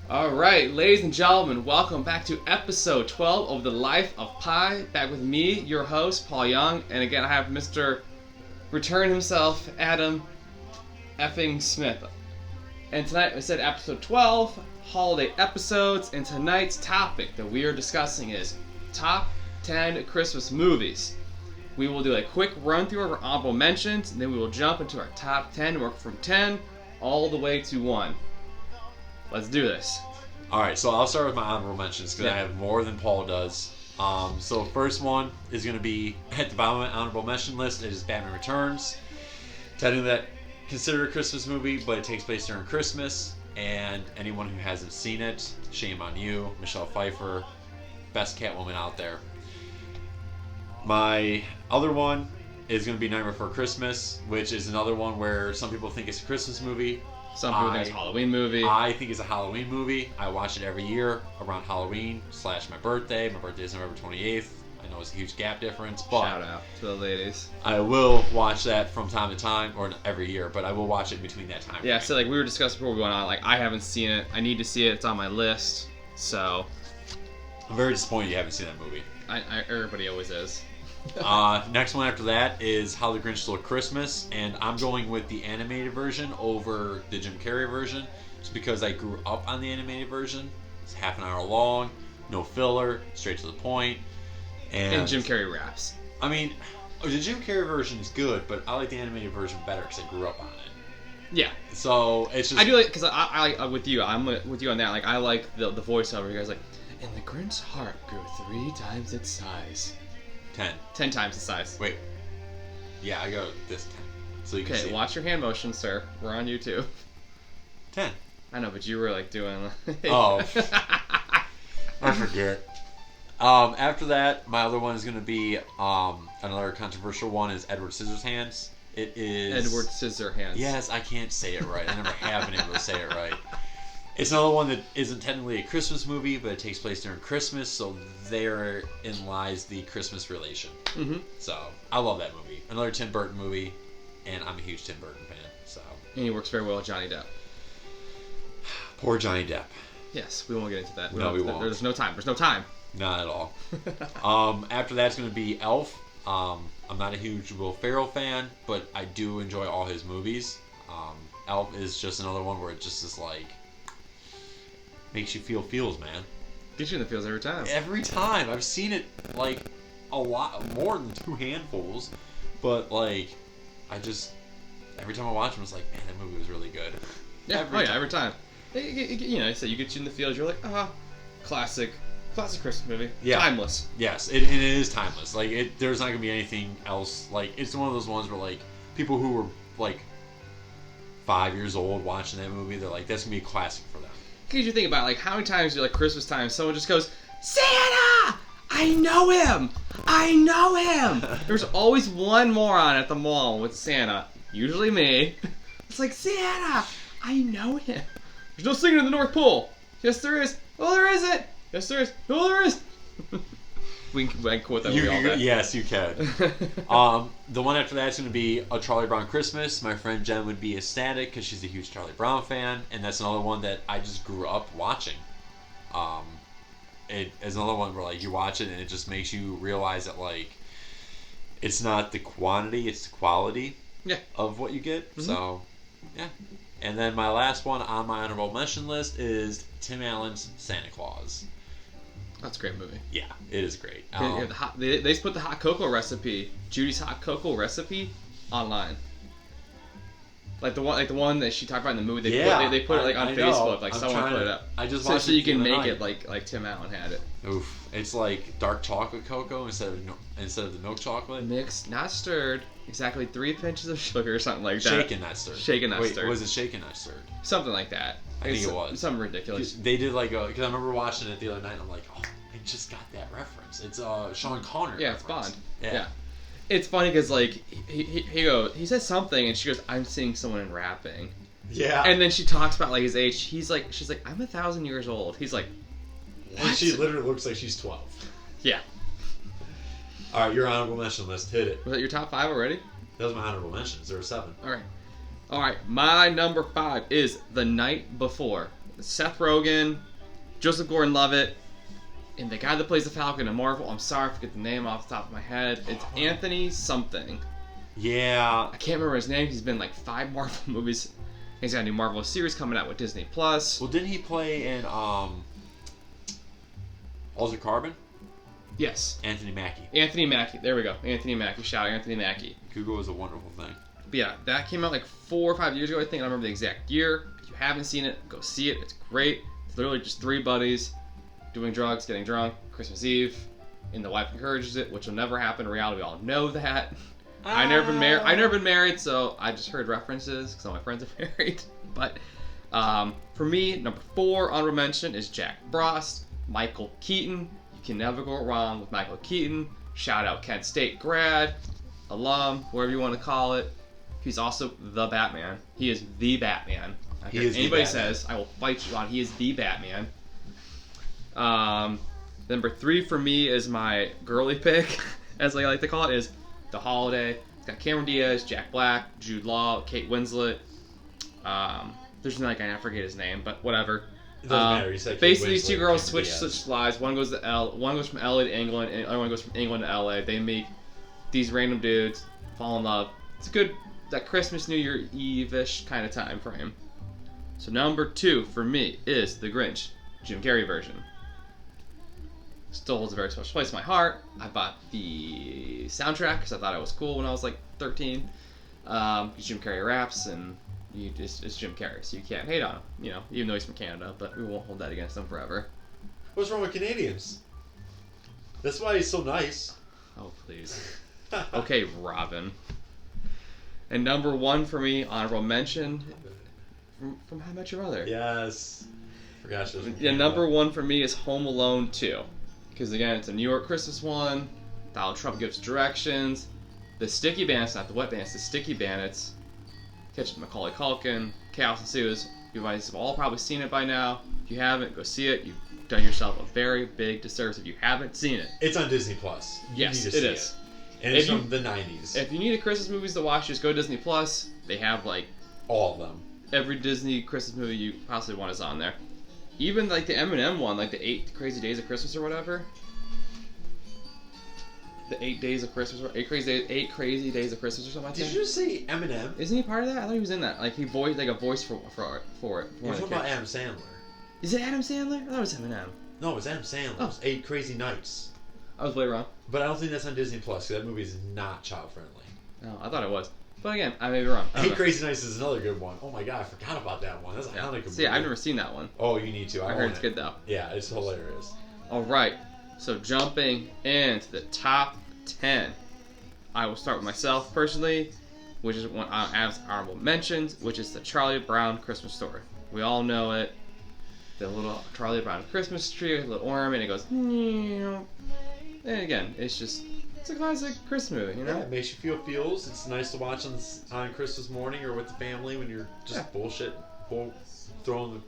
Alright, ladies and gentlemen, welcome back to episode 12 of The Life of Pi. Back with me, your host, Paul Young, and again I have Mr. Return himself, Adam effing Smith. And tonight I said episode 12, holiday episodes, and tonight's topic that we are discussing is top 10 Christmas movies. We will do a quick run through of our honorable mentions, and then we will jump into our top 10, work from 10 all the way to 1. Let's do this. Alright, so I'll start with my honorable mentions because I have more than Paul does. So first one is going to be at the bottom of my honorable mention list is Batman Returns. Technically that considered a Christmas movie, but it takes place during Christmas. And anyone who hasn't seen it, shame on you. Michelle Pfeiffer, best Catwoman out there. My other one is going to be Nightmare Before Christmas, which is another one where some people think it's a Christmas movie. Some people think it's a Halloween movie. I think it's a Halloween movie. I watch it every year around Halloween / my birthday. My birthday is November 28th. I know it's a huge gap difference, but shout out to the ladies. I will watch that from time to time, or every year, but I will watch it between that time. Yeah, so like we were discussing before we went on, like I haven't seen it. I need to see it. It's on my list. So I'm very disappointed you haven't seen that movie. Everybody always is. Next one after that is How the Grinch Stole Christmas, and I'm going with the animated version over the Jim Carrey version, just because I grew up on the animated version. It's half an hour long, no filler, straight to the point. And Jim Carrey raps. I mean, the Jim Carrey version is good, but I like the animated version better because I grew up on it. Yeah. So it's just I do like because I with you. I'm with you on that. Like I like the voiceover. You guys like, and the Grinch's heart grew 3 times its size. 10 times the size. Wait. Yeah, I go this 10. So you can see. Okay, watch your hand motion, sir. We're on YouTube. 10. I know, but you were like doing. Oh. I forget. After that, my other one is going to be another controversial one is Edward Scissorhands. It is Edward Scissorhands. Yes, I can't say it right. I never have been able to say it right. It's another one that isn't technically a Christmas movie, but it takes place during Christmas, so therein lies the Christmas relation. Mm-hmm. So, I love that movie. Another Tim Burton movie, and I'm a huge Tim Burton fan. So, And he works very well with Johnny Depp. Poor Johnny Depp. Yes, we won't get into that. No, we won't. There's no time. There's no time. Not at all. After that's going to be Elf. I'm not a huge Will Ferrell fan, but I do enjoy all his movies. Elf is just another one where it just is like makes you feel feels, man. Gets you in the feels every time. Every time. I've seen it like a lot more than 2 handfuls, but like every time I watch him, it's like, man, that movie was really good. Yeah, every time. You know, so you get you in the feels. You're like, classic Christmas movie. Yeah. Timeless. Yes, it is timeless. Like there's not gonna be anything else. Like it's one of those ones where like people who were like 5 years old watching that movie, they're like, that's gonna be a classic for them. Because you think about like how many times you're like Christmas time, someone just goes, Santa! I know him! I know him! There's always one moron at the mall with Santa. Usually me. It's like, Santa! I know him. There's no singing in the North Pole. Yes, there is. Oh, there isn't. Yes, there is. No, there is. I can quote that movie all day. Yes, you can. The one after that is going to be A Charlie Brown Christmas. My friend Jen would be ecstatic because she's a huge Charlie Brown fan, and that's another one that I just grew up watching. It is another one where like you watch it and it just makes you realize that like it's not the quantity, it's the quality of what you get. Mm-hmm. So, yeah. And then my last one on my honorable mention list is Tim Allen's Santa Claus. That's a great movie. Yeah, it is great. They just put the hot cocoa recipe, Judy's hot cocoa recipe, online. Like the one that she talked about in the movie. They put it like on Facebook. Like someone put it up. I just so you can make it like Tim Allen had it. Oof! It's like dark chocolate cocoa instead of the milk chocolate. Mixed, not stirred. Exactly 3 pinches of sugar or something like that. Shaken, not stirred. Shaken, not stirred. Was it shaken, not stirred? Something like that. I think it was. Something ridiculous. They did like because I remember watching it the other night and I'm like, oh, I just got that reference. It's Sean Connery. Yeah, reference. It's Bond. Yeah. It's funny because like he says something and she goes, I'm seeing someone in rapping. Yeah. And then she talks about like his age. She's like, I'm 1,000 years old. He's like, what? And she literally looks like she's 12. Yeah. All right, your honorable mention list. Hit it. Was that your top 5 already? That was my honorable mentions. There were 7. All right. My number 5 is The Night Before. Seth Rogen, Joseph Gordon-Levitt, and the guy that plays the Falcon in Marvel. I'm sorry, I forget the name off the top of my head. It's Anthony something. Yeah. I can't remember his name. He's been like 5 Marvel movies. He's got a new Marvel series coming out with Disney Plus. Well, didn't he play in Altered Carbon? Yes. Anthony Mackie. Anthony Mackie. There we go. Anthony Mackie. Shout out Anthony Mackie. Google is a wonderful thing. But yeah, that came out like 4 or 5 years ago, I think. I don't remember the exact year. If you haven't seen it, go see it. It's great. It's literally just 3 buddies doing drugs, getting drunk, Christmas Eve, and the wife encourages it, which will never happen in reality. We all know that. I've never been married, so I just heard references because all my friends are married. But for me, number 4 honorable mention is Jack Frost, Michael Keaton. You can never go wrong with Michael Keaton. Shout out Kent State grad, alum, whatever you want to call it. He's also the Batman. He is the Batman. I don't care if anybody says, I will fight you on. He is the Batman. Number 3 for me is my girly pick, as I like to call it, is The Holiday. It's got Cameron Diaz, Jack Black, Jude Law, Kate Winslet. There's another guy, I forget his name, but whatever. It doesn't matter. You said basically, Kate these 2 Winslet, girls Cameron switch Diaz. lives. One goes from LA to England, and the other one goes from England to LA. They meet these random dudes, fall in love. It's a good, that Christmas, New Year Eve-ish kind of time frame. So number 2 for me is The Grinch, Jim Carrey version. Still holds a very special place in my heart. I bought the soundtrack because I thought it was cool when I was like 13. Jim Carrey raps, and it's Jim Carrey, so you can't hate on him, you know, even though he's from Canada, but we won't hold that against him forever. What's wrong with Canadians? That's why he's so nice. Oh, please. Okay, Robin. And number 1 for me, honorable mention, from How I Met Your Mother. Yes. Forgot she was from Yeah, Canada. number 1 for me is Home Alone 2. Because again, it's a New York Christmas one. Donald Trump gives directions. The Sticky Bandits, not the Wet Bandits, the Sticky Bandits. Catch Macaulay Culkin, Chaos Ensues. You guys have all probably seen it by now. If you haven't, go see it. You've done yourself a very big disservice if you haven't seen it. It's on Disney Plus. You Yes, need to it see is. It. And it's If you- from the 90s. If you need a Christmas movies to watch, just go to Disney Plus. They have like All of them. every Disney Christmas movie you possibly want is on there. Even like the Eminem one, like the 8 Crazy Days of Christmas or whatever. The 8 Days of Christmas, or 8 Crazy Days of Christmas or something like that. Did you just say Eminem? Isn't he part of that? I thought he was in that. Like he voiced like a voice for it. You're talking about Adam Sandler. Is it Adam Sandler? I thought it was Eminem. No, it was Adam Sandler. Oh. It was 8 Crazy Nights. I was way wrong. But I don't think that's on Disney Plus, because that movie is not child friendly. No, I thought it was. But again, I may be wrong. I don't 8 know. Crazy Nights is another good one. Oh my god, I forgot about that one. That's a hell of a good See, movie. I've never seen that one. Oh, you need to. I own heard it's it. good though. Yeah, it's hilarious. All right. So jumping into the top 10, I will start with myself personally, which is one Adam's honorable mentions, which is the Charlie Brown Christmas Story. We all know it. The little Charlie Brown Christmas tree, with a little ornament, and it goes. And again, it's a classic Christmas movie, you know. Yeah, it makes you feel feels. It's nice to watch on Christmas morning or with the family when you're just throwing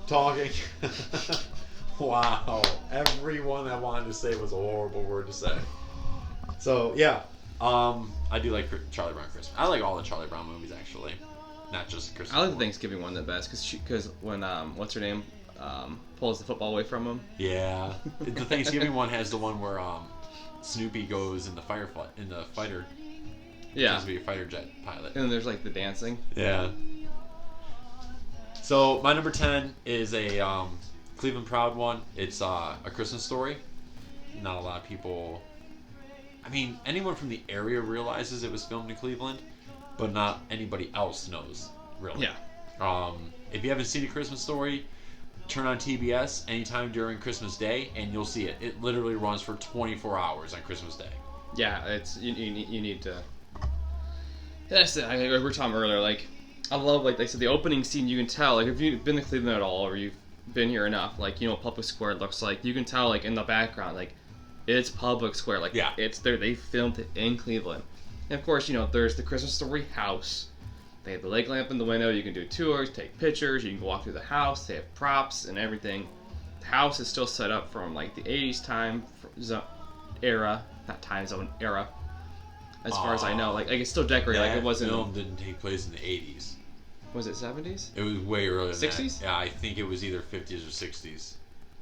talking. Wow, everyone that wanted to say was a horrible word to say. So yeah, I do like Charlie Brown Christmas. I like all the Charlie Brown movies actually, not just Christmas. I like the Thanksgiving one the best because when what's her name pulls the football away from him. Yeah, the Thanksgiving one has the one where Snoopy goes in the fighter. Yeah. To be a fighter jet pilot. And then there's like the dancing. Yeah. So my number 10 is a Cleveland Proud one. It's A Christmas Story. Not a lot of people. I mean, anyone from the area realizes it was filmed in Cleveland, but not anybody else knows really. Yeah. If you haven't seen A Christmas Story, turn on TBS anytime during Christmas Day, and you'll see it. It literally runs for 24 hours on Christmas Day. Yeah, it's you need to. That's it. We were talking earlier. Like, I love like they said the opening scene. You can tell like if you've been to Cleveland at all or you've been here enough, like you know what Public Square looks like. You can tell like in the background like it's Public Square. Like Yeah. it's there. They filmed it in Cleveland. And of course, you know there's the Christmas Story house. They have the lake lamp in the window. You can do tours, take pictures. You can walk through the house. They have props and everything. The house is still set up from like the 80s time era, not time zone era. As far as I know, like it's still decorated. Like it wasn't. Film didn't take place in the 80s. Was it 70s? It was way earlier than 60s? that. Yeah, I think it was either 50s or 60s.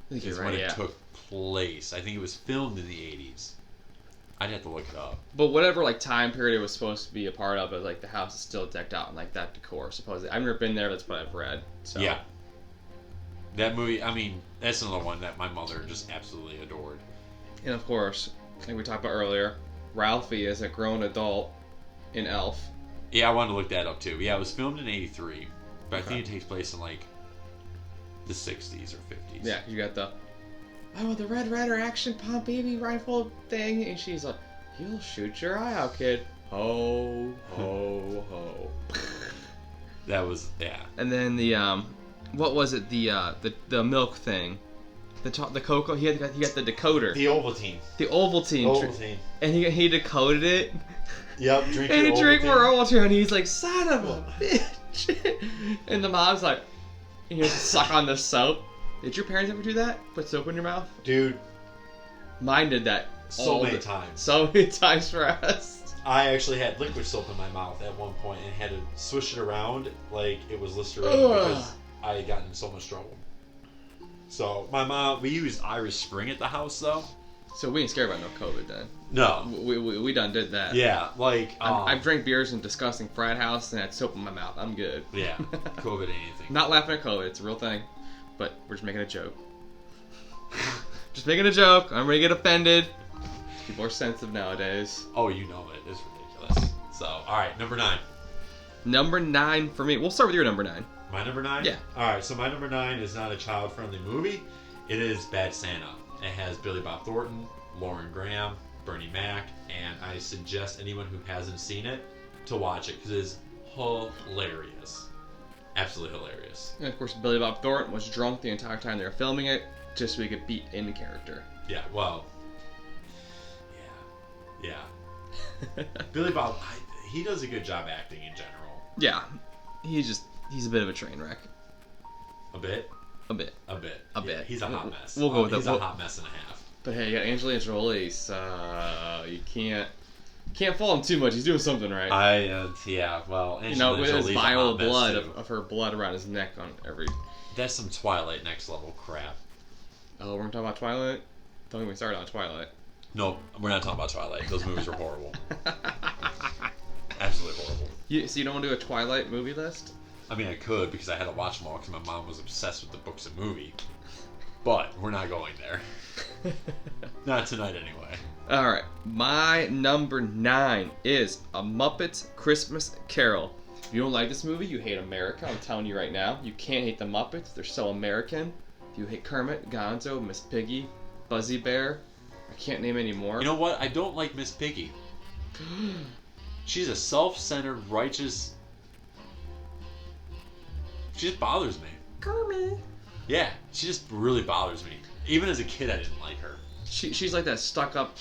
I think Is you're when right, it yeah. took place. I think it was filmed in the 80s. I'd have to look it up. But whatever like time period it was supposed to be a part of, like the house is still decked out in like that decor. Supposedly, I've never been there. That's what I've read. So. Yeah. That movie, I mean, that's another one that my mother just absolutely adored. And of course, like we talked about earlier, Ralphie is a grown adult in Elf. Yeah, I wanted to look that up too. Yeah, it was filmed in 83, but I think it takes place in like the 60s or 50s. Yeah, you got the the Red Ryder action pump baby rifle thing, and she's like, "He'll shoot your eye out, kid." Ho ho ho. That was, yeah. And then the what was it? The milk thing, the cocoa. He got the decoder, The Ovaltine. the Ovaltine, Ovaltine. and he decoded it. Yep, drink And your he drank Ovaltine. more Ovaltine, and he's like, "Son of a bitch!" And the mom's like, "You have to suck on the soap." Did your parents ever do that? Put soap in your mouth? Dude, Mine did that so many times. So many times for us. I actually had liquid soap in my mouth at one point and had to swish it around like it was Listerine Ugh. because I had gotten in so much trouble. So my mom, we used Irish Spring at the house though. So we ain't scared about no COVID then. No. We done did that. Yeah, like I've drank beers in disgusting frat house and had soap in my mouth. I'm good. yeah, COVID anything. Not laughing at COVID. It's a real thing. But we're just making a joke. Just making a joke. I'm gonna get offended. People are sensitive nowadays. Oh, you know it. It's ridiculous. So, all right, number 9. Number 9 for me. We'll start with your number 9. My number 9? Yeah. All right, so my number 9 is not a child-friendly movie. It is Bad Santa. It has Billy Bob Thornton, Lauren Graham, Bernie Mac, and I suggest anyone who hasn't seen it to watch it because it is hilarious. Absolutely hilarious. And of course, Billy Bob Thornton was drunk the entire time they were filming it, just so he could beat into character. Yeah, well, yeah. Billy Bob, he does a good job acting in general. Yeah, he's a bit of a train wreck. A bit? A bit. A bit. A Yeah, bit. He's a hot mess. We'll go with He's that. a hot mess and a half. But hey, you got Angelina Jolie, so you can't fault him too much. He's doing something right. Yeah, well, You know, with his Jolie's a vial hot of mess, blood too. of her blood around his neck on every. That's some Twilight next level crap. Oh, we're gonna talk about Twilight. Don't get me started on Twilight. No, we're not talking about Twilight. Those movies are horrible. Absolutely horrible. So you don't want to do a Twilight movie list? I mean, I could because I had to watch them all because my mom was obsessed with the books and movie. But we're not going there. Not tonight, anyway. All right, my number 9 is A Muppets Christmas Carol. If you don't like this movie, you hate America. I'm telling you right now, you can't hate the Muppets. They're so American. If you hate Kermit, Gonzo, Miss Piggy, Fuzzy Bear, I can't name any more. You know what? I don't like Miss Piggy. She's a self-centered, righteous. She just bothers me. Kermit. Yeah, she just really bothers me. Even as a kid, I didn't like her. She's like that stuck-up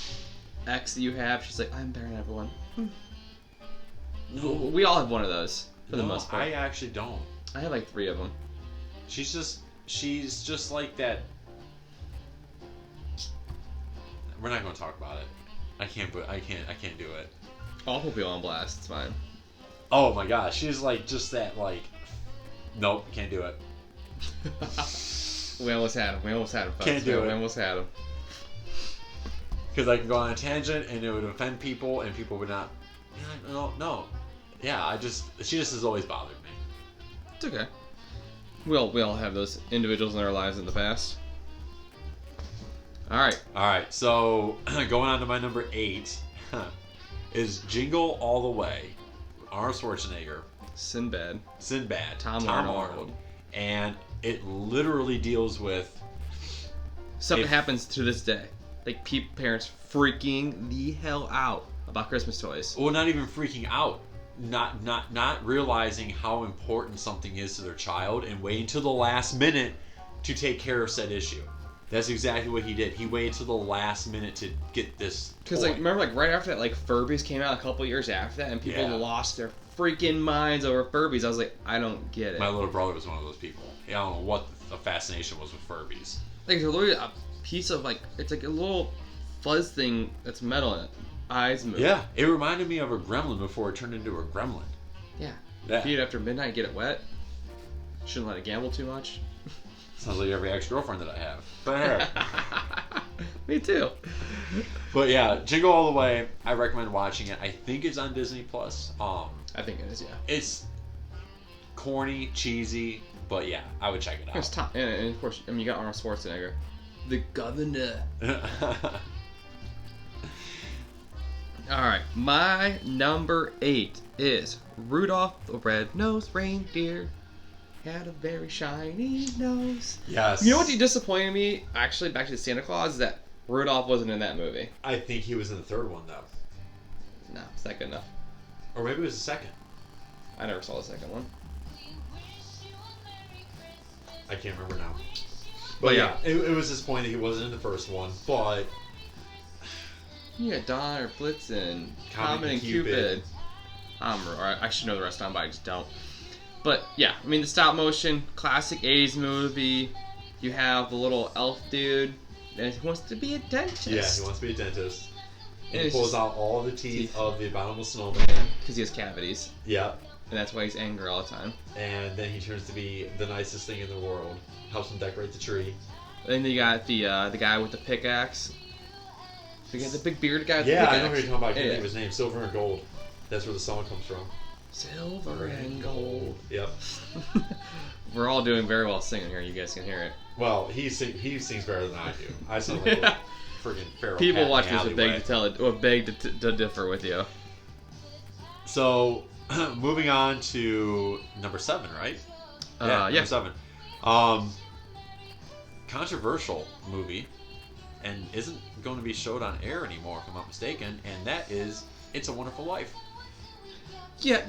ex that you have. She's like, I'm better than everyone. No, We all have one of those for the most part. I actually don't. I have like 3 of them. She's just like that. We're not going to talk about it. I can't do it. I'll put people on blast. It's fine. Oh my gosh, she's like just that like. Nope, can't do it. We almost had him. Folks. Can't do We it. almost had him. Because I can go on a tangent and it would offend people and people would not. No. Yeah, she just has always bothered me. It's okay. We all have those individuals in our lives in the past. All right. So going on to my number 8 is Jingle All the Way. Arnold Schwarzenegger. Sinbad. Tom Arnold. Arnold. And it literally deals with Something happens to this day. Like parents freaking the hell out about Christmas toys. well, not even freaking out, not realizing how important something is to their child and waiting till the last minute to take care of said issue. That's exactly what he did. He waited till the last minute to get this. Because toy. like remember like right after that like Furbies came out a couple years after that and people Yeah. lost their freaking minds over Furbies. I was like, I don't get it. My little brother was one of those people. I don't know what the fascination was with Furbies. Like they're literally a piece of like it's like a little fuzz thing that's metal in it. Eyes move. Yeah, it reminded me of a gremlin before it turned into a gremlin. Yeah. Yeah. Feed it after midnight, get it wet. Shouldn't let it gamble too much. Sounds like every ex-girlfriend that I have. But hey. Me too. But yeah, Jingle All the Way, I recommend watching it. I think it's on Disney Plus. I think it is, yeah. It's corny, cheesy, but yeah, I would check it It's out. top, and of course, I mean, you got Arnold Schwarzenegger, the governor. All right, my number 8 is Rudolph the Red-Nosed Reindeer had a very shiny nose. Yes. You know what disappointed me? Actually, back to Santa Claus, is that Rudolph wasn't in that movie. I think he was in the third one, though. No, it's not good enough. Or maybe it was the second. I never saw the second one. I can't remember now. But yeah. it was disappointing that he wasn't in the first one, but... Yeah, Donner, Blitzen, Comet Comet and and Cupid. I should know the rest of them, but I just don't. But yeah, I mean, the stop motion, classic 80s movie. You have the little elf dude, and he wants to be a dentist. Yeah, he wants to be a dentist. And he it's pulls just- out all the teeth of the abominable snowman. Because he has cavities, Yeah. and that's why he's angry all the time. And then he turns to be the nicest thing in the world. Helps him decorate the tree. Then you got the guy with the pickaxe. The big bearded guy with Yeah, the I pickaxe. know who you're talking about. I can't Yeah. think of his name. Silver and Gold. That's where the song comes from. Silver and gold. Yep. We're all doing very well singing here. You guys can hear it. Well, he sings better than I do. I sound like a freaking feral People cat in watch the this would beg alleyway. to beg to differ with you. So, moving on to number 7, right? Yeah. Number 7. Controversial movie, and isn't going to be showed on air anymore, if I'm not mistaken, and that is It's a Wonderful Life. Yeah,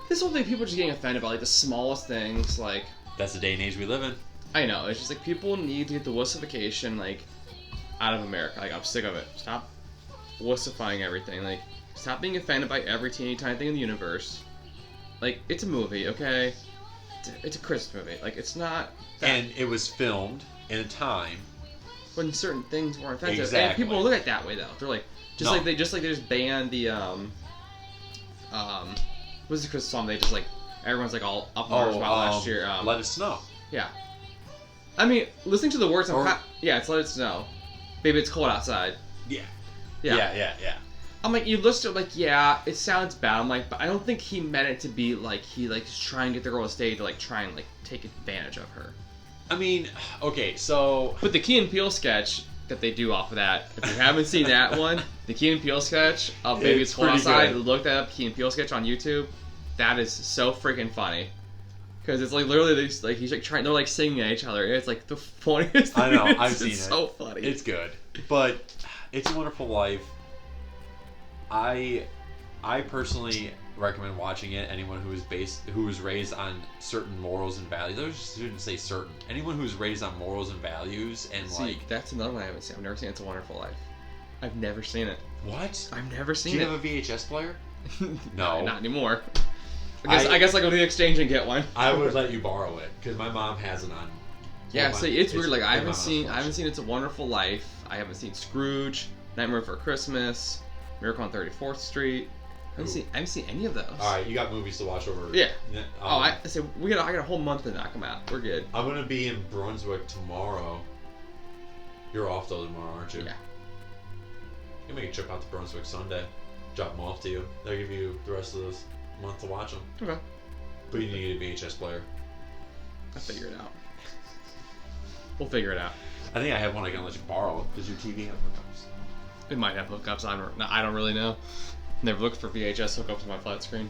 this whole thing, people are just getting offended about like the smallest things. Like, That's the day and age we live in. I know, it's just like people need to get the wussification like out of America. Like, I'm sick of it. Stop wussifying everything. Like, stop being offended by every teeny tiny thing in the universe. Like, it's a movie, okay? It's a Christmas movie. Like, it's not. And it was filmed in a time. When certain things weren't offensive, and Exactly. people look at it that way though. They're like, No. like they just banned the what's the Christmas song? They just like everyone's like all up in arms about last year. Let It Snow. Yeah. I mean, listening to the words, Or- yeah, it's Let It Snow. Baby, it's cold outside. Yeah. Yeah. Yeah. I'm like, you listen to it, like, yeah, it sounds bad. I'm like, but I don't think he meant it to be like he like is trying to get the girl on stage to like try and like take advantage of her. I mean, okay, so... But the Key and Peele sketch that they do off of that, if you haven't seen that one, the Key and Peele sketch of Baby It's It's Cold pretty Outside, good. look that up, Key and Peele sketch on YouTube. That is so freaking funny. Because it's like literally, he's like trying, they're like singing at each other. It's like the funniest I know, thing. I've It's seen it. so funny. It's good. But It's a Wonderful Life, I personally recommend watching it. Anyone who is raised on certain morals and values. I shouldn't say certain. Anyone who's raised on morals and values and See, like that's another one I haven't seen. I've never seen It's a Wonderful Life. I've never seen it. what? I've never Do seen you it. have a VHS player? No, No. not anymore. I guess I go to the exchange and get one. I would let you borrow it because my mom has it on. Yeah, well, see, it's weird. Like I my haven't mom's seen It's a Wonderful Life. I haven't seen Scrooge, Nightmare Before Christmas, Miracle on 34th Street. I haven't seen any of those. All right, you got movies to watch over. Yeah. Um, I said I got a whole month to knock them out. We're good. I'm gonna be in Brunswick tomorrow. You're off though tomorrow, aren't you? Yeah. You can make a trip out to Brunswick Sunday. Drop them off to you. They'll give you the rest of this month to watch them. Okay. But you need a VHS player. I'll figure it out. We'll figure it out. I think I have one I can let you borrow. Does your TV have hookups? It might have hookups. I don't really know. Never looked for VHS hookups on my flat screen.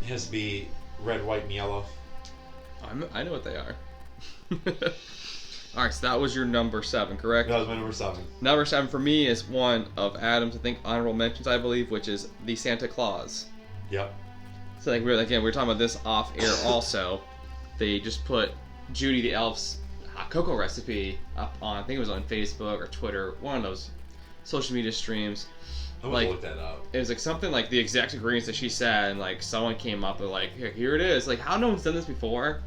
It has to be red, white, and yellow. I know what they are. All right, so that was your number 7, correct? That was my number 7. Number 7 for me is one of Adam's, I think, honorable mentions, I believe, which is the Santa Claus. Yep. So like we were talking about this off air also. They just put Judy the Elf's hot cocoa recipe up on, I think it was on Facebook or Twitter, one of those social media streams. I'm Like- gonna look that up. It was like something like the exact ingredients that she said, and like someone came up with like, here it is. Like, how no one's done this before?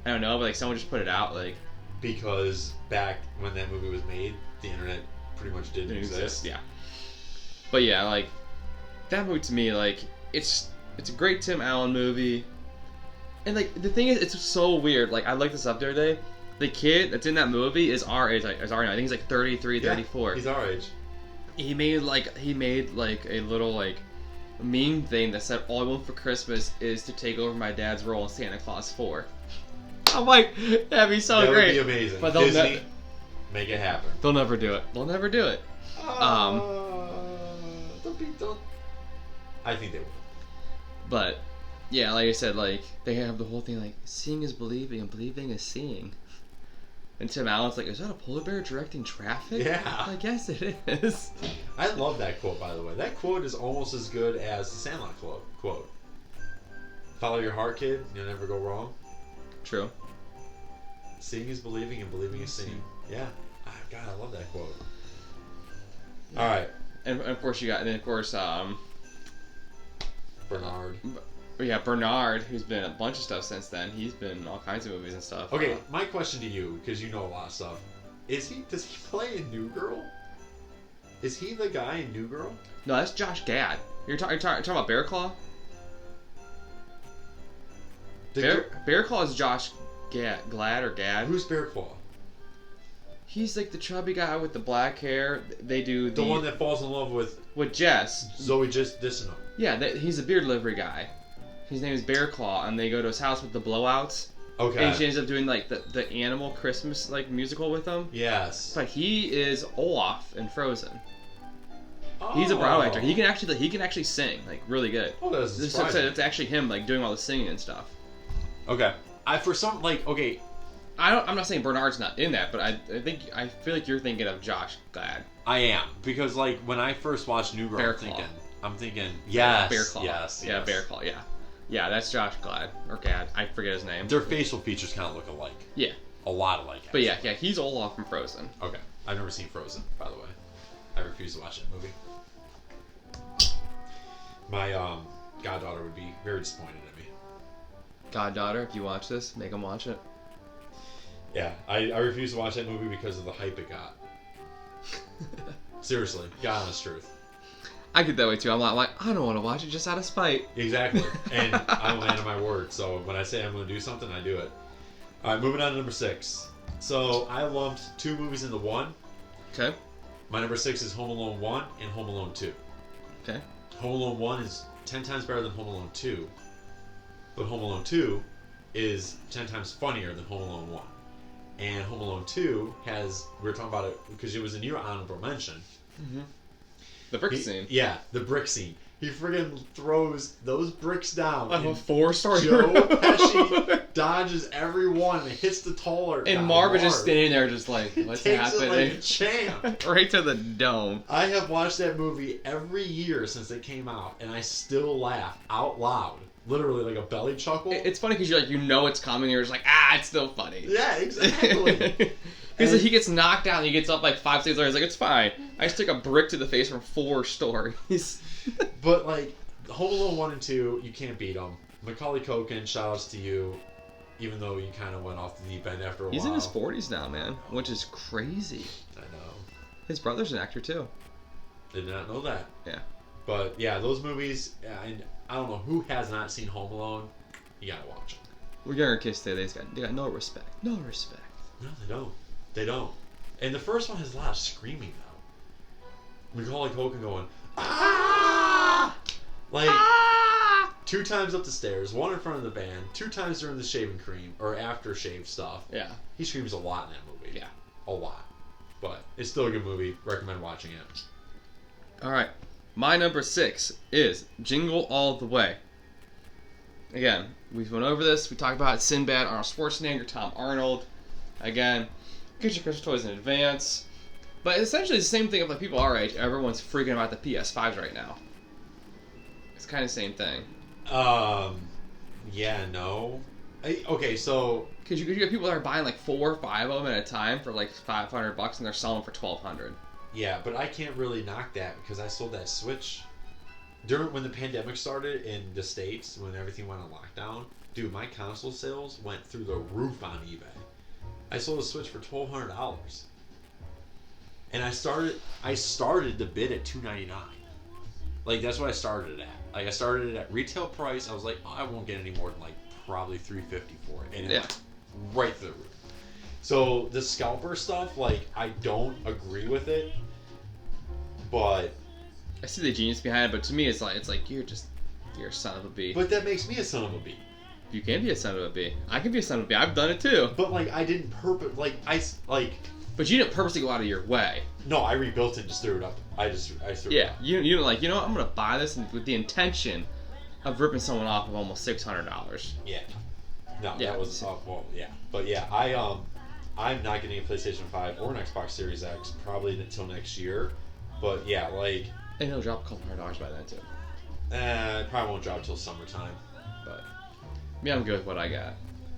I don't know, but like someone just put it out. Like, Because back when that movie was made, the internet pretty much didn't it exist. exists. Yeah. But yeah, like that movie to me, like it's It's a great Tim Allen movie. And like the thing is, it's so weird. Like I looked this up the other day. The kid that's in that movie is our age. Like, is our age. I think he's like 33, 34. He's our age. He made like a little like meme thing that said, "All I want for Christmas is to take over my dad's role in Santa Claus 4." I'm like, that'd be so great. That would be amazing. But Disney, make it happen. They'll never do it. They'll never do it. Don't. I think they will. But yeah, like I said, like they have the whole thing like seeing is believing and believing is seeing. And Tim Allen's like, is that a polar bear directing traffic? Yeah. I guess it is. I love that quote, by the way. That quote is almost as good as the Sandlot quote. Follow your heart, kid. You'll never go wrong. True. Seeing is believing and believing is seeing. Yeah. God, I love that quote. All right. And of course you got, and then of course, Bernard. Yeah, Bernard, who's been in a bunch of stuff since then. He's been in all kinds of movies and stuff. Okay, my question to you, because you know a lot of stuff, does he play in New Girl? Is he the guy in New Girl? No, that's Josh Gad. You're talking about Bear Claw? Bear Claw is Josh Glad or Gad. Who's Bear Claw? He's like the chubby guy with the black hair. They do the one that falls in love with Jess. Zoe Deschanel. Yeah, he's a beard livery guy. His name is Bear Claw, and they go to his house with the blowouts. Okay. And she ends up doing like the animal Christmas like musical with them. Yes. But he is Olaf in Frozen. Oh. He's a Broadway actor. He can actually sing like really good. Oh, that's surprising. It's actually him like doing all the singing and stuff. Okay. I'm not saying Bernard's not in that, but I feel like you're thinking of Josh Gad. I am, because like when I first watched New Girl, I'm thinking yes, Bear Claw. Yes. Bear Claw. Yeah, that's Josh Gad or Gad. I forget his name. Their facial features kind of look alike. Yeah, a lot alike. Actually. But yeah, he's Olaf from Frozen. Okay, I've never seen Frozen, by the way. I refuse to watch that movie. My goddaughter would be very disappointed in me. Goddaughter, if you watch this, make him watch it. Yeah, I refuse to watch that movie because of the hype it got. Seriously, God honest truth. I get that way too. I'm like, I don't want to watch it just out of spite. Exactly. And I'm a man of my word, so when I say I'm going to do something, I do it. Alright, moving on to number 6. So, I lumped 2 movies into one. Okay. My number 6 is Home Alone 1 and Home Alone 2. Okay. Home Alone 1 is 10 times better than Home Alone 2. But Home Alone 2 is 10 times funnier than Home Alone 1. And Home Alone 2 has, we were talking about it because it was in your honorable mention. Mm-hmm. The brick scene. Yeah, the brick scene. He friggin' throws those bricks down. Like a 4-star. Joe Pesci dodges every one and hits the taller. And Marv is just standing there just like, what's happening? Like a champ. Right to the dome. I have watched that movie every year since it came out, and I still laugh out loud. Literally like a belly chuckle. It's funny because you know it's coming and you're just like, it's still funny. Yeah, exactly. Because he gets knocked out and he gets up like 5 seconds later. He's like, it's fine. I just took a brick to the face from 4 stories. But like, Home Alone 1 and 2, you can't beat them. Macaulay Culkin, shout outs to you. Even though you kind of went off the deep end after a while. He's in his 40s now, man. Which is crazy. I know. His brother's an actor too. Did not know that. Yeah. But yeah, those movies, and I don't know who has not seen Home Alone. You gotta watch them. We're younger kids today. They got no respect. No respect. No, they don't. They don't. And the first one has a lot of screaming though. Macaulay Culkin going, ah! Like 2 times up the stairs, 1 in front of the band, 2 times during the shaving cream or aftershave stuff. Yeah. He screams a lot in that movie. Yeah. A lot. But it's still a good movie. Recommend watching it. All right. My number 6 is Jingle All the Way. Again, we went over this. We talked about Sinbad, Arnold Schwarzenegger, Tom Arnold. Again, get your Christmas toys in advance. But essentially the same thing of like people our age. Everyone's freaking about the PS5s right now. It's kind of the same thing. Yeah, no. Okay, so... Because you get people that are buying like 4 or 5 of them at a time for like $500 and they're selling for $1,200. Yeah, but I can't really knock that because I sold that Switch when the pandemic started in the States, when everything went on lockdown. Dude, my console sales went through the roof on eBay. I sold a Switch for $1,200, and I started the bid at $299. Like, that's what I started it at. Like, I started it at retail price. I was like, oh, I won't get any more than like probably $350 for it, and it went right through the roof. So the scalper stuff, like, I don't agree with it, but I see the genius behind it, but to me, it's like you're a son of a bee. But that makes me a son of a bee. You can be a son of a bee. I can be a son of a bee. I've done it too. But like, I didn't But you didn't purposely go out of your way. No, I rebuilt it and just threw it up. I threw it up. You didn't like, you know what, I'm gonna buy this with the intention of ripping someone off of almost $600. Yeah. No, Yeah. that was well, yeah. But yeah, I'm not getting a PlayStation 5 or an Xbox Series X probably until next year. But yeah, like, and it'll drop a couple $100 by then too. it probably won't drop till summertime. But yeah, I'm good with what I got.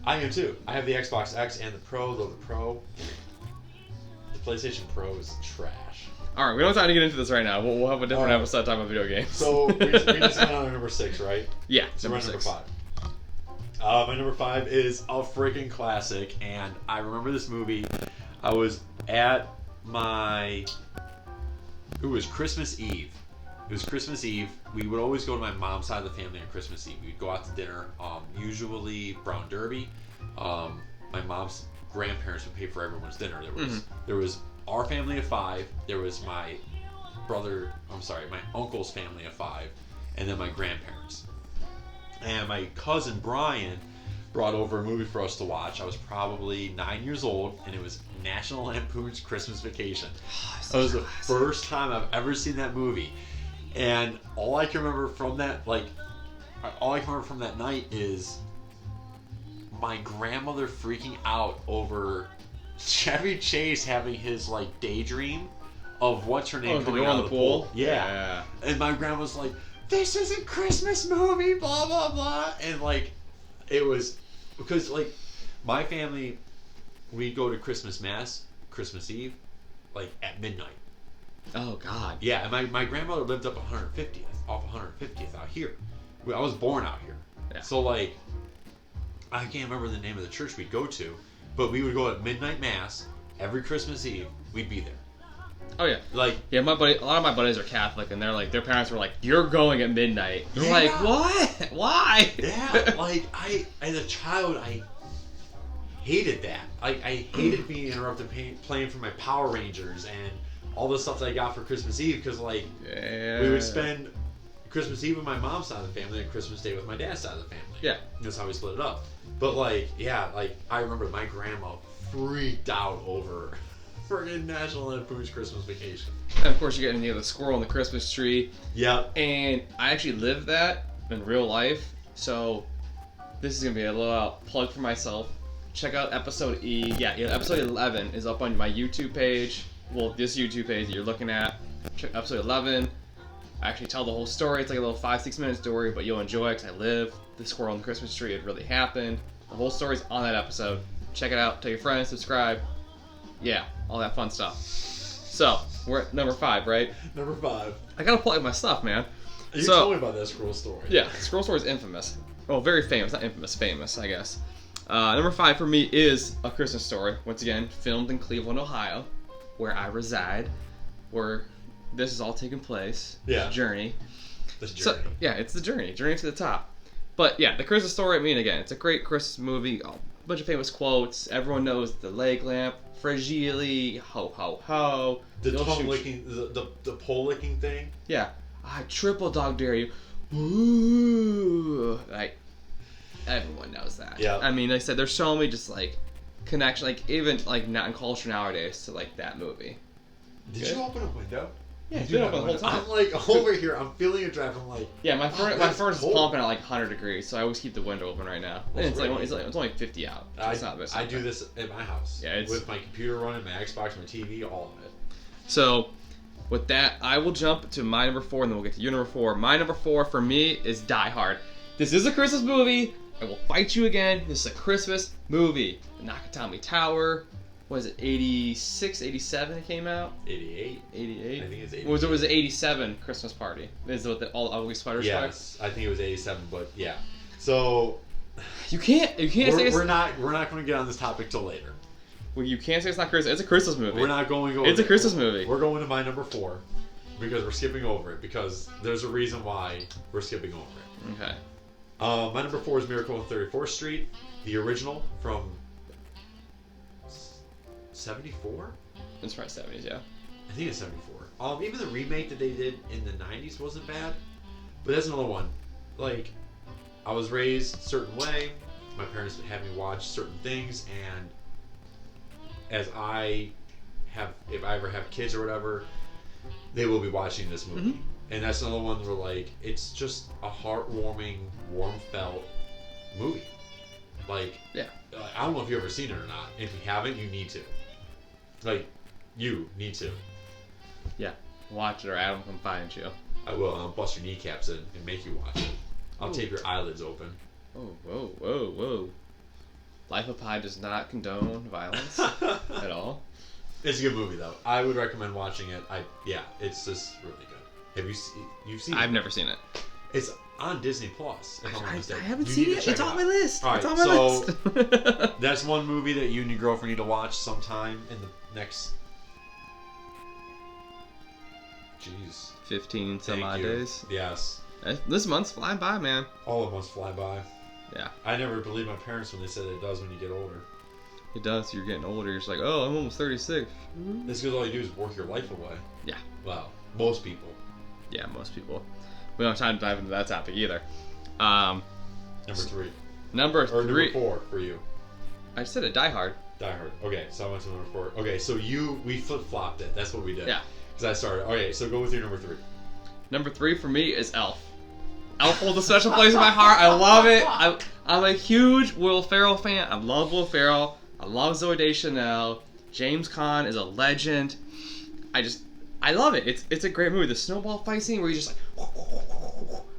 I am too. I have the Xbox X and the Pro, though the PlayStation Pro is trash. All right, we don't have time to get into this right now. We'll have a different episode talking about video games. So we just went on number 6, right? Yeah, so number we're on 6. number 5. My number 5 is a freaking classic, and I remember this movie. I was at it was Christmas Eve. It was Christmas Eve. We would always go to my mom's side of the family on Christmas Eve. We'd go out to dinner, usually Brown Derby. My mom's grandparents would pay for everyone's dinner. There was our family of 5. There was my uncle's family of 5, and then my grandparents. And my cousin Brian brought over a movie for us to watch. I was probably 9 years old, and it was National Lampoon's Christmas Vacation. That was the first time I've ever seen that movie. And all I can remember from that night is my grandmother freaking out over Chevy Chase having his like daydream of what's her name coming out of the pool. Yeah. And my grandma's like, "This is a Christmas movie, blah blah blah," and like, it was because like my family, we'd go to Christmas Mass, Christmas Eve, like at midnight. Oh God. Yeah, and my grandmother lived up 150th, off 150th out here. I was born out here. Yeah. So like, I can't remember the name of the church we'd go to, but we would go at midnight Mass every Christmas Eve. We'd be there. Oh yeah. Like, yeah, a lot of my buddies are Catholic, and they're like, their parents were like, "You're going at midnight." They're like, "What? Why?" Yeah, like as a child, I hated that. I hated being interrupted playing for my Power Rangers and all the stuff that I got for Christmas Eve, because like we would spend Christmas Eve with my mom's side of the family and Christmas Day with my dad's side of the family. Yeah, that's how we split it up. But like, yeah, like I remember my grandma freaked out over friggin' National Lampoon's Christmas Vacation. And of course, you get the squirrel on the Christmas tree. Yeah. And I actually lived that in real life, so this is gonna be a little plug for myself. Check out episode episode 11 is up on my YouTube page. Well, this YouTube page that you're looking at. Check episode 11. I actually tell the whole story. It's like a little 5-6 minute story, but you'll enjoy it because I live the squirrel on the Christmas tree. It really happened. The whole story's on that episode. Check it out. Tell your friends. Subscribe. Yeah, all that fun stuff. So, we're at number 5, right? Number 5. I gotta plug my stuff, man. You told me about that squirrel story. Yeah, squirrel story is infamous. Well, very famous. Not infamous, famous, I guess. Number 5 for me is A Christmas Story. Once again, filmed in Cleveland, Ohio, where I reside, where this is all taking place. Yeah. This journey. This journey. So, yeah, it's the journey to the top. But yeah, The Christmas Story, I mean, again, it's a great Christmas movie. A bunch of famous quotes. Everyone knows the leg lamp, fragile, ho ho ho. The tongue licking, the pole licking thing. Yeah, I triple dog dare you. Ooh, like everyone knows that. Yeah. I mean, like I said, there's so many just like connection, like even like not in culture nowadays to like that movie. Did you open a window? Yeah, it's been open the whole time. I'm like over here. I'm feeling a draft. I'm like, yeah, my furnace is pumping at like 100 degrees, so I always keep the window open right now. And it's only 50 out. So it's not I do this at my house. Yeah, with my computer running, my Xbox, my TV, all of it. So, with that, I will jump to my number 4, and then we'll get to your number 4. My number 4 for me is Die Hard. This is a Christmas movie. I will fight you again. This is a Christmas movie. The Nakatomi Tower. Was it 86, 87 it came out? 88. 88? I think it's 88. It was the 87 Christmas party. Is it what all ugly sweaters? Yes, I think it was 87, but yeah. So you can't say we're not going to get on this topic till later. Well, you can't say it's not Christmas. It's a Christmas movie. We're not going to go. It's a Christmas movie. We're going to my number 4. because we're skipping over it because there's a reason why we're skipping over it. Okay. My number 4 is Miracle on 34th Street, the original from 74. It's probably 70s, yeah. I think it's 74. Even the remake that they did in the 90s wasn't bad, but that's another one. Like, I was raised a certain way. My parents would have me watch certain things, and as if I ever have kids or whatever, they will be watching this movie. Mm-hmm. And that's another one where, like, it's just a heartwarming, warm felt movie. Like, Yeah. I don't know if you've ever seen it or not. If you haven't, you need to. Like, you need to. Yeah. Watch it or Adam can find you. I will. I'll bust your kneecaps in and make you watch it. I'll tape your eyelids open. Oh, whoa, whoa, whoa. Life of Pi does not condone violence at all. It's a good movie, though. I would recommend watching it. Yeah, it's just really good. Have you've seen it? I've never seen it. It's on Disney Plus. If I'm not I mistaken. haven't You seen need to it. check It's on out. my list. All right, It's on my list. That's one movie that you and your girlfriend need to watch sometime in the next. Jeez. 15 some Thank odd you. days. Yes. This month's flying by, man. All of us fly by. Yeah. I never believed my parents when they said it does when you get older. It does. You're getting older. You're just like, oh, I'm almost 36. This because all you do is work your life away. Yeah. Well, most people. Yeah, most people. We don't have time to dive into that topic either. Number 3. Number Or 3. number 4 for you. I said it. Die Hard. Die Hard. Okay, so I went to number 4. Okay, so we flip-flopped it. That's what we did. Yeah. Because I started. Okay, so go with your number 3. Number 3 for me is Elf. Elf holds a special place in my heart. I love it. I'm a huge Will Ferrell fan. I love Will Ferrell. I love Zooey Deschanel. James Caan is a legend. I love it. It's a great movie. The snowball fight scene where you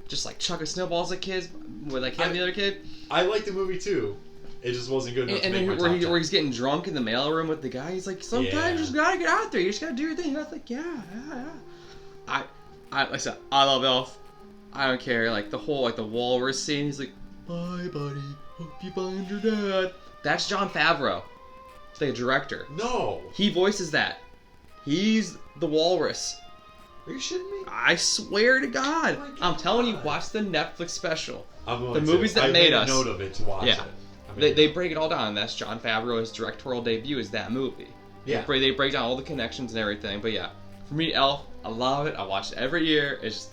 just like chucking snowballs at kids with like him and the other kid. I like the movie too. It just wasn't good enough And to then make my top 10. where he's getting drunk in the mailroom with the guy. He's like, sometimes Yeah. you just gotta get out there. You just gotta do your thing. And I was like, yeah. Like I said, I love Elf. I don't care. Like the whole the walrus scene. He's like, bye, buddy. Hope you find your dad. That's Jon Favreau, the director. No. He voices that. He's the walrus. Are you shitting me? I swear to God. Oh my I'm telling you, God. watch the Netflix special. I'm going The to. movies that I made made us. a note of it to watch Yeah. it. I made They a note. break it all down. That's Jon Favreau's directorial debut is that movie. Yeah. They break down all the connections and everything. But yeah, for me, Elf, I love it. I watch it every year. It's just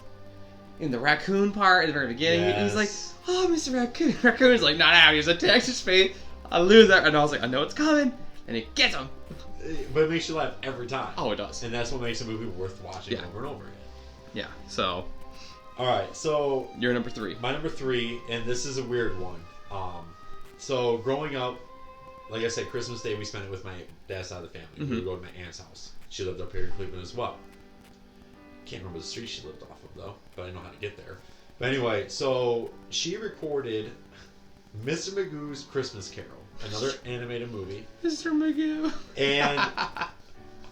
in the raccoon part at the very beginning. He's like, Yes. oh, Mr. Raccoon. Raccoon's like, not out. He's a Texas face. I lose that. And I was like, I know it's coming. And it gets him. But it makes you laugh every time. Oh, it does. And that's what makes a movie worth watching Yeah. over and over again. Yeah, so All right, so you're number 3. my number 3, and this is a weird one. So growing up, like I said, Christmas Day we spent it with my dad's side of the family. We Mm-hmm. would go to my aunt's house. She lived up here in Cleveland as well. Can't remember the street she lived off of though, but I know how to get there. But anyway, so she recorded Mr. Magoo's Christmas Carol, another animated movie, Mr. Magoo. and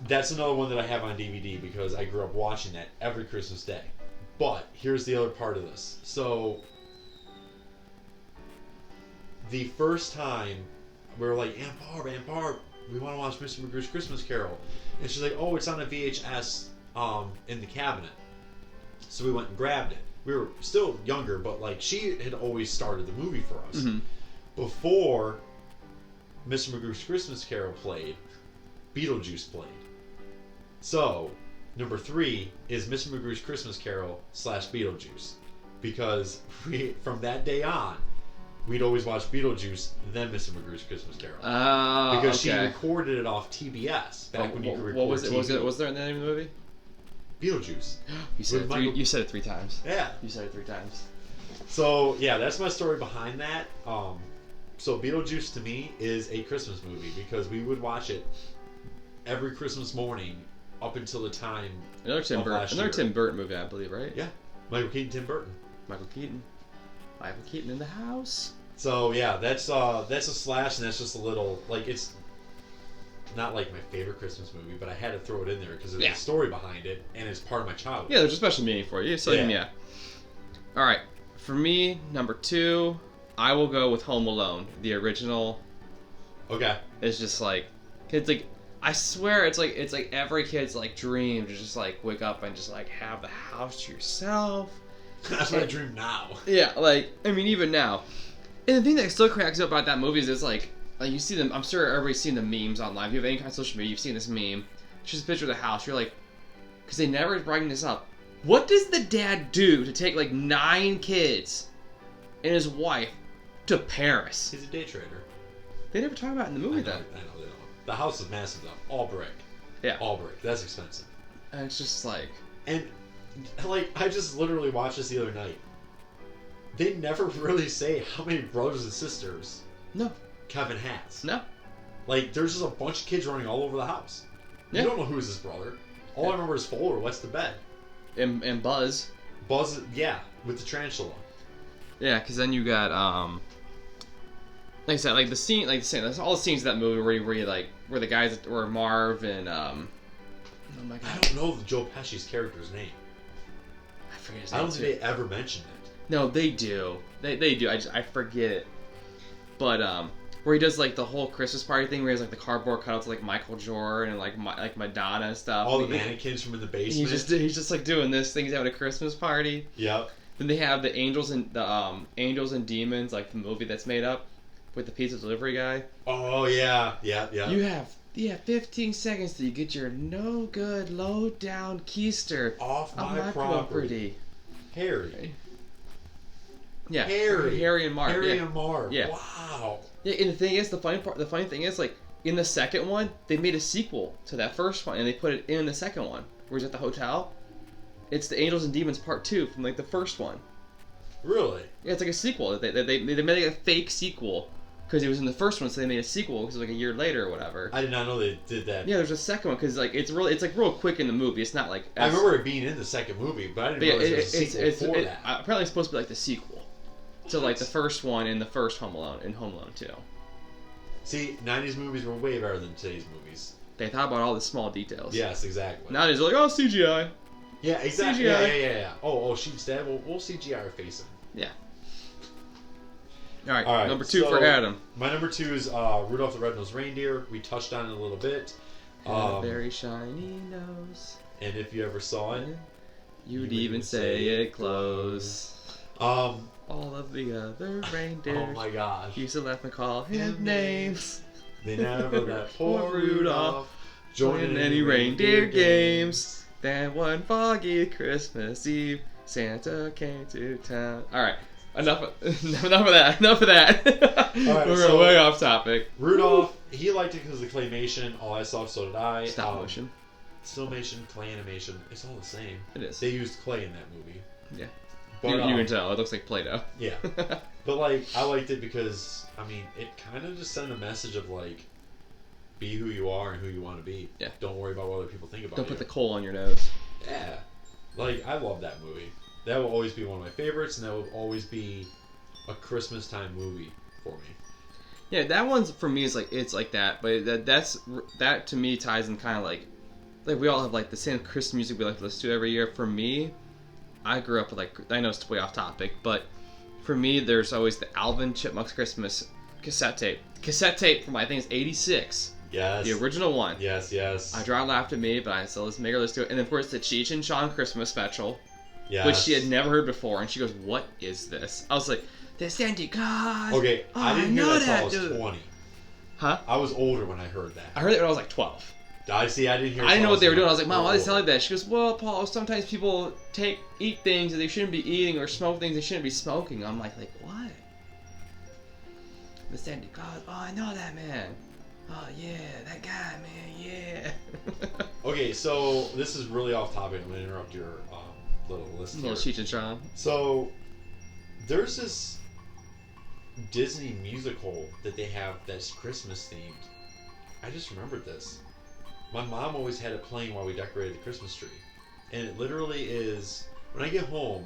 that's another one that I have on DVD because I grew up watching that every Christmas Day. But here's the other part of this. So the first time we were like, Aunt Barb, we want to watch Mr. Magoo's Christmas Carol. And she's like, oh, it's on a VHS in the cabinet. So we went and grabbed it. We were still younger, but like she had always started the movie for us. Mm-hmm. Before Mr. Magoo's Christmas Carol played, Beetlejuice played. So, number 3 is Mr. Magoo's Christmas Carol / Beetlejuice. Because from that day on, we'd always watch Beetlejuice, then Mr. Magoo's Christmas Carol. Because she okay. recorded it off TBS back when you could record What was it? TV. Was there the name of the movie? Beetlejuice. You said With it three. Michael- You said it 3 times. Yeah. You said it 3 times. So, yeah, that's my story behind that. So Beetlejuice to me is a Christmas movie because we would watch it every Christmas morning up until the time. Another Tim Of Burton. last Another year. Tim Burton movie, I believe, right? Yeah, Michael Keaton, Tim Burton. Michael Keaton. Michael Keaton in the house. So yeah, that's a slash, and that's just a little like it's not like my favorite Christmas movie, but I had to throw it in there because there's Yeah. a story behind it, and it's part of my childhood. Yeah, there's a special meaning for you. So Yeah. yeah. All right, for me, number 2, I will go with Home Alone. The original Okay. is just like it's like I swear it's like every kid's like dream to just like wake up and just like have the house to yourself. That's what I dream now. Yeah, like I mean even now. And the thing that still cracks me up about that movie is like you see them. I'm sure everybody's seen the memes online. If you have any kind of social media, you've seen this meme. It's just a picture of the house. You're like, because they never bring this up. What does the dad do to take like 9 kids and his wife to Paris? He's a day trader. They never talk about it in the movie I know they don't. The house is massive though. All brick. Yeah. All brick. That's expensive. And it's just like... And, like, I just literally watched this the other night. They never really say how many brothers and sisters No. Kevin has. No. Like, there's just a bunch of kids running all over the house. Yeah. You don't know who's his brother. All I remember is Fuller, what's the bed. And Buzz. Buzz, yeah, with the tarantula. Yeah, because then you got, like I said, like the scene, like the same, that's all the scenes of that movie where the guys, where Marv and, oh my god. I don't know Joe Pesci's character's name. I forget his I name don't think they ever mentioned it. No, they do. They do. I forget it. But where he does like the whole Christmas party thing, where he has like the cardboard cutouts of like Michael Jordan and like Madonna and stuff. All the mannequins from in the basement. He's just like doing this thing. He's having a Christmas party. Yep. Then they have the Angels and Demons, like the movie that's made up with the pizza delivery guy. Oh yeah. You have 15 seconds till you get your no good low down keister off on my property. Harry. Yeah, Harry and Marv. Harry Yeah. and Marv. Yeah. Wow. Yeah, and the funny thing is, like, in the second one, they made a sequel to that first one, and they put it in the second one, where he's at the hotel. It's the Angels and Demons Part 2 from, like, the first one. Really? Yeah, it's like a sequel. They made like a fake sequel, because it was in the first one, so they made a sequel, because it was like a year later or whatever. I did not know they did that. Yeah, there's a second one, because, like, it's like real quick in the movie. It's not, like... I remember it being in the second movie, but I didn't realize there was a sequel for that. Apparently it's supposed to be, like, the sequel. To like the first one in the first Home Alone 2. See, 90s movies were way better than today's movies. They thought about all the small details. Yes, exactly. Nowadays they're like, oh, CGI. Yeah, exactly. CGI. Yeah. Oh, she's dead. We'll CGI her face in. Yeah. All right, number 2 for Adam. My number 2 is Rudolph the Red-Nosed Reindeer. We touched on it a little bit. A very shiny nose. And if you ever saw it, you'd even say it close. All of the other reindeers. Oh my gosh. Used to laugh and call him names. They never let poor Rudolph join in any reindeer games. Then one foggy Christmas Eve, Santa came to town. Alright, enough of that. Alright, We're going way off topic. Rudolph, he liked it because of the claymation, all that stuff, so did I. Stop motion. Stillmation, clay animation, it's all the same. It is. They used clay in that movie. Yeah. But, you can tell, it looks like Play-Doh. Yeah. But, like, I liked it because, I mean, it kind of just sent a message of, like, be who you are and who you want to be. Yeah. Don't worry about what other people think about you. Don't put the coal on your nose. Yeah. Like, I love that movie. That will always be one of my favorites, and that will always be a Christmas time movie for me. Yeah, that one's, for me, is like, it's like that, but that to me ties in kind of like we all have, like, the same Christmas music we like to listen to every year. For me, I grew up with, like, I know it's way off topic, but for me, there's always the Alvin Chipmunks Christmas cassette tape. Cassette tape from, I think it's 86. Yes. The original one. Yes. I Draw laughed at me, but I still make her listen to it. And then, of course, the Cheech and Chong Christmas special, which she had never heard before. And she goes, what is this? I was like, the Santa Claus. Okay, I didn't hear that until I was 20. Huh? I was older when I heard that. I heard it when I was like 12. I see. I didn't hear. I didn't know what they were doing. I was like, Mom, why are they telling that? She goes, well, Paul, sometimes people eat things that they shouldn't be eating or smoke things they shouldn't be smoking. I'm like what? The Santa Claus. Oh, I know that man. Oh yeah, that guy, man. Yeah. Okay, so this is really off topic. I'm gonna interrupt your little list here. Little Cheech and Chong. So there's this Disney musical that they have that's Christmas themed. I just remembered this. My mom always had it playing while we decorated the Christmas tree. And it literally is, when I get home,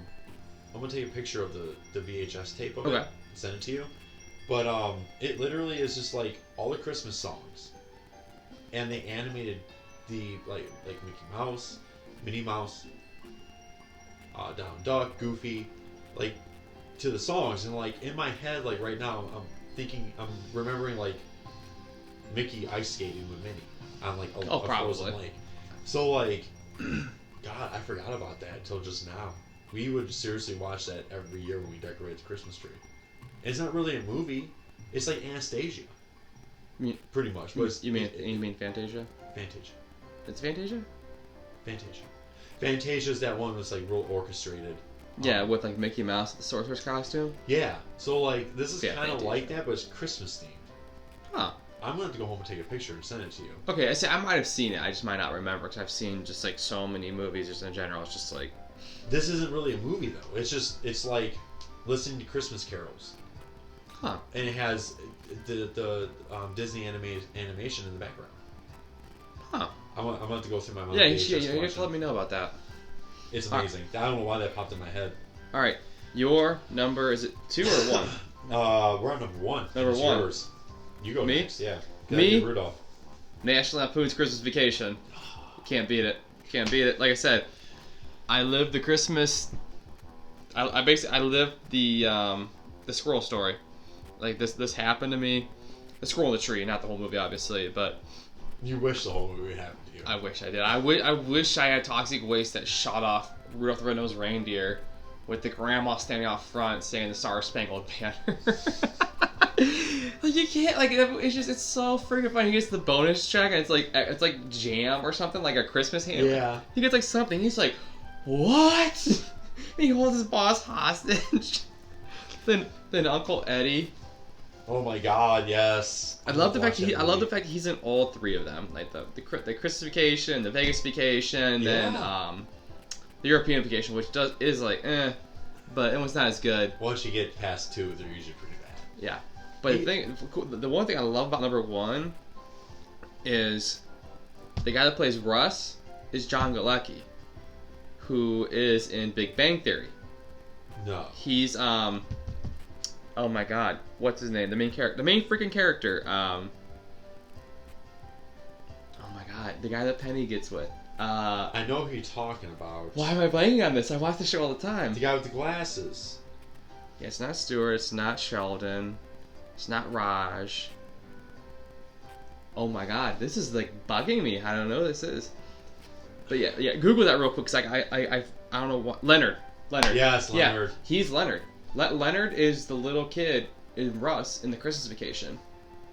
I'm going to take a picture of the VHS tape of it and send it to you. But it literally is just like all the Christmas songs. And they animated the, like Mickey Mouse, Minnie Mouse, Donald Duck, Goofy, like, to the songs. And like, in my head, like right now, I'm remembering like Mickey ice skating with Minnie. on like a probably. frozen lake. So like, God, I forgot about that until just now. We would seriously watch that every year when we decorate the Christmas tree. It's not really a movie. It's like Anastasia. Pretty much. But You mean Fantasia? Fantasia. It's Fantasia? Fantasia. Fantasia's that one that's like real orchestrated. Yeah, with like Mickey Mouse with the sorcerer's costume. Yeah. So like this is kind of Fantasia. like that, but it's Christmas themed. Huh. I'm gonna have to go home and take a picture and send it to you. Okay, I might have seen it. I just might not remember because I've seen just like so many movies just in general. It's just like. This isn't really a movie though. It's like listening to Christmas carols. Huh. And it has the Disney animation in the background. Huh. I'm gonna have to go through my Yeah, page you just have watch to let it. me know about that. It's amazing. I don't know why that popped in my head. All right, your number is it 2 or 1? We're on number 1. Number It's 1. Yours. You go Me? next. Yeah. Me? Rudolph. National Lampoon's Christmas Vacation. You can't beat it. Can't beat it. Like I said, I lived the Christmas. I basically lived the squirrel story. Like this happened to me. The squirrel in the tree, not the whole movie, obviously, but You wish the whole movie happened to you. I wish I did. I wish I had toxic waste that shot off Rudolph the Red-Nosed Reindeer with the grandma standing out front saying the Star Spangled Banner. Like you can't like it's so freaking funny. He gets the bonus check and it's like jam or something, like a Christmas ham. Yeah. He gets like something. He's like, what? And he holds his boss hostage. then Uncle Eddie. Oh my God! Yes. I love the fact he's in all 3 of them, like the Christmas Vacation, the Vegas Vacation, then the European Vacation, which is like but it was not as good. Once you get past 2, they're usually pretty bad. Yeah, but the one thing I love about number 1 is the guy that plays Russ is John Galecki, who is in Big Bang Theory. No. He's oh my God, what's his name? The main freaking character. Oh my God, the guy that Penny gets with. I know who you're talking about. Why am I blanking on this? I watch the show all the time. The guy with the glasses. Yeah, it's not Stuart. It's not Sheldon. It's not Raj. Oh my God, this is like bugging me. I don't know who this is. But yeah. Google that real quick. Cause like I don't know what Leonard. Yes, Leonard. Yeah, he's Leonard. Leonard is the little kid in Russ in the Christmas Vacation.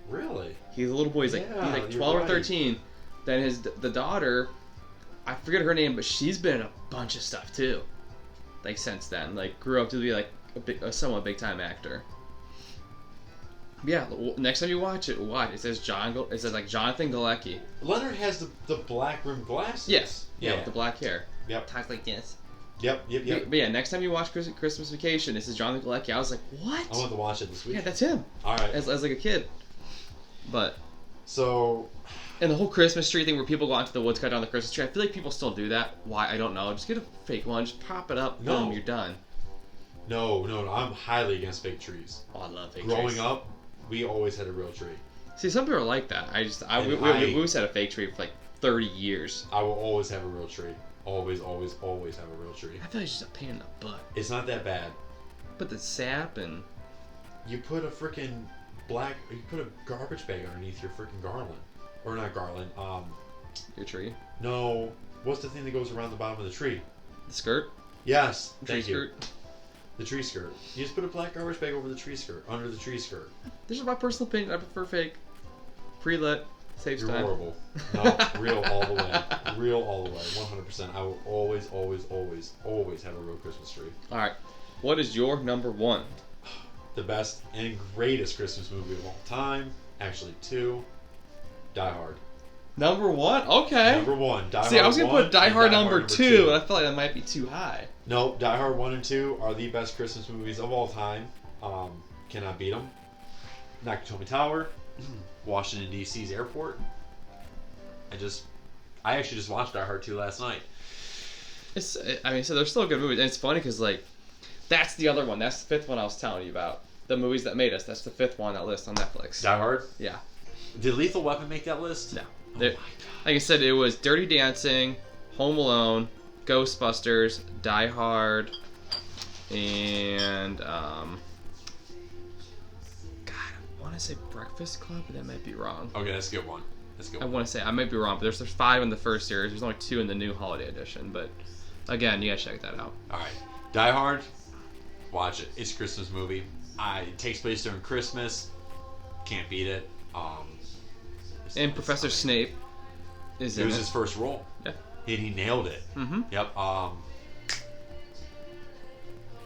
Really? He's a little boy. He's like 12 or 13. Then the daughter, I forget her name, but she's been in a bunch of stuff too. Like since then, like grew up to be like a somewhat big time actor. Yeah, next time you watch it. It says like Jonathan Galecki. Leonard has the black rimmed glasses. Yes. Yeah, with the black hair. Yep. Talks like this. Yep. But yeah, next time you watch Christmas Vacation, this is Jonathan Galecki. I was like, what? I want to watch it this week. Yeah, that's him. All right. As like a kid. But. So. And the whole Christmas tree thing where people go out to the woods, cut down the Christmas tree. I feel like people still do that. Why? I don't know. Just get a fake one. Just pop it up. No. Boom, you're done. No. I'm highly against fake trees. Oh, I love fake trees. Growing up, we always had a real tree. See, some people are like that. We always had a fake tree for like 30 years. I will always have a real tree. Always have a real tree. I feel like it's just a pain in the butt. It's not that bad. But the sap and... You put a garbage bag underneath your freaking garland. Or not garland, Your tree? No, what's the thing that goes around the bottom of the tree? The skirt? Yes, The tree thank you. skirt? The tree skirt. You just put a black garbage bag over the tree skirt, under the tree skirt. This is my personal opinion. I prefer fake. Pre-lit. Saves You're time. horrible. No, real all the way. Real all the way. 100%. I will always have a real Christmas tree. Alright. What is your number 1? The best and greatest Christmas movie of all time. Actually, 2. Die Hard. Number 1? Okay. Number 1. Die Hard. See, I was going to put Die Hard number 2, but I two. feel like that might be too high. No, Die Hard 1 and 2 are the best Christmas movies of all time. Cannot beat them. Nakatomi Tower. Washington, D.C.'s airport. I actually just watched Die Hard 2 last night. So they're still good movies. And it's funny because, like, that's the other one. That's the 5th one I was telling you about. The movies that made us. That's the 5th one on that list on Netflix. Die Hard? Yeah. Did Lethal Weapon make that list? No. Oh my God. Like I said, it was Dirty Dancing, Home Alone, Ghostbusters, Die Hard, and God, I want to say Breakfast Club, but that might be wrong. Okay, that's a good one. Let's go. I want to say, I might be wrong, but there's 5 in the first series. There's only 2 in the new holiday edition. But again, you gotta check that out. All right, Die Hard. Watch it. It's a Christmas movie. It takes place during Christmas. Can't beat it. And Professor Snape is in it. It was his first role. Yeah. And he nailed it. Mm-hmm. Yep.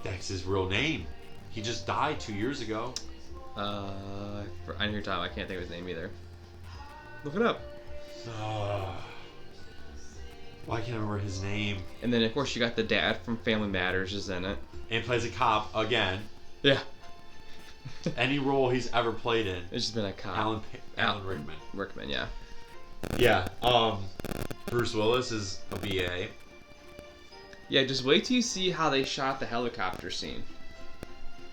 That's his real name. He just died 2 years ago. I know your time. I can't think of his name either. Look it up. Why can't I remember his name? And then, of course, you got the dad from Family Matters is in it. And plays a cop again. Yeah. Any role he's ever played in. It's just been a cop. Alan Rickman. Rickman, yeah. Yeah. Bruce Willis is a BA. Yeah, just wait till you see how they shot the helicopter scene.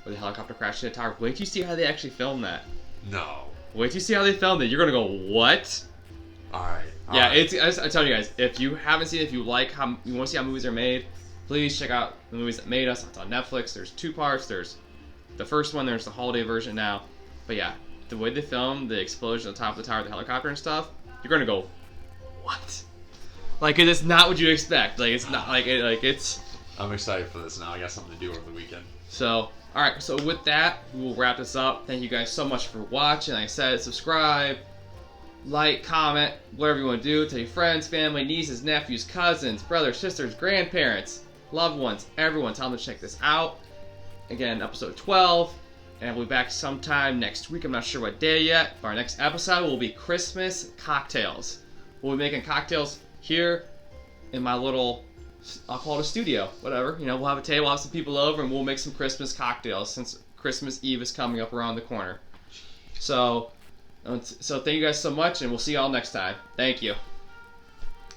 Where the helicopter crashed into the tower. Wait till you see how they actually filmed that. No. Wait till you see how they filmed it. You're gonna go, what? Alright. Yeah, I'm telling you guys, if you haven't seen it, if you like how you want to see how movies are made, please check out the movies that made us. It's on Netflix. There's 2 parts. There's the first one. There's the holiday version now. But yeah, the way they filmed the explosion on top of the tower, the helicopter and stuff, you're gonna go, what? Like, it's not what you expect. Like, it's not like it's. I'm excited for this now. I got something to do over the weekend. So, all right. So with that, we'll wrap this up. Thank you guys so much for watching. Like I said, subscribe, like, comment, whatever you want to do. Tell your friends, family, nieces, nephews, cousins, brothers, sisters, grandparents, loved ones, everyone. Tell them to check this out. Again, episode 12. And we'll be back sometime next week. I'm not sure what day yet. But our next episode will be Christmas cocktails. We'll be making cocktails here in my little, I'll call it a studio, whatever. You know, we'll have a table, we'll have some people over, and we'll make some Christmas cocktails since Christmas Eve is coming up around the corner. So thank you guys so much, and we'll see y'all next time. Thank you.